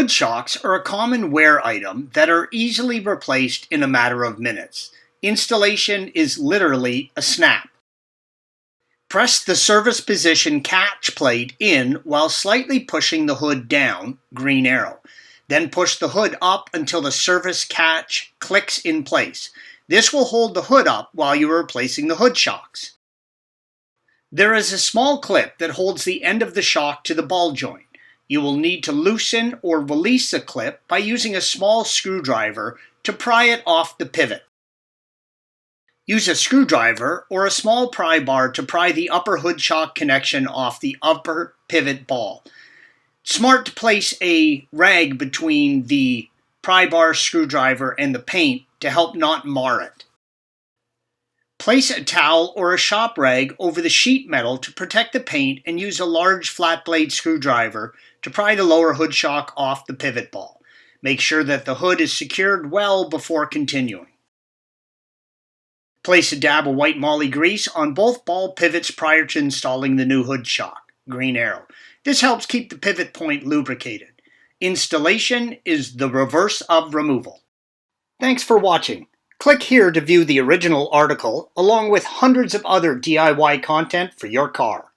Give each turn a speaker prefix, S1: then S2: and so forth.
S1: Hood shocks are a common wear item that are easily replaced in a matter of minutes. Installation is literally a snap. Press the service position catch plate in while slightly pushing the hood down, green arrow. Then push the hood up until the service catch clicks in place. This will hold the hood up while you are replacing the hood shocks. There is a small clip that holds the end of the shock to the ball joint. You will need to loosen or release the clip by using a small screwdriver to pry it off the pivot. Use a screwdriver or a small pry bar to pry the upper hood shock connection off the upper pivot ball. Smart to place a rag between the pry bar, screwdriver, and the paint to help not mar it. Place a towel or a shop rag over the sheet metal to protect the paint and use a large flat blade screwdriver to pry the lower hood shock off the pivot ball. Make sure that the hood is secured well before continuing. Place a dab of white moly grease on both ball pivots prior to installing the new hood shock, green arrow. This helps keep the pivot point lubricated. Installation is the reverse of removal. Thanks for watching. Click here to view the original article along with hundreds of other DIY content for your car.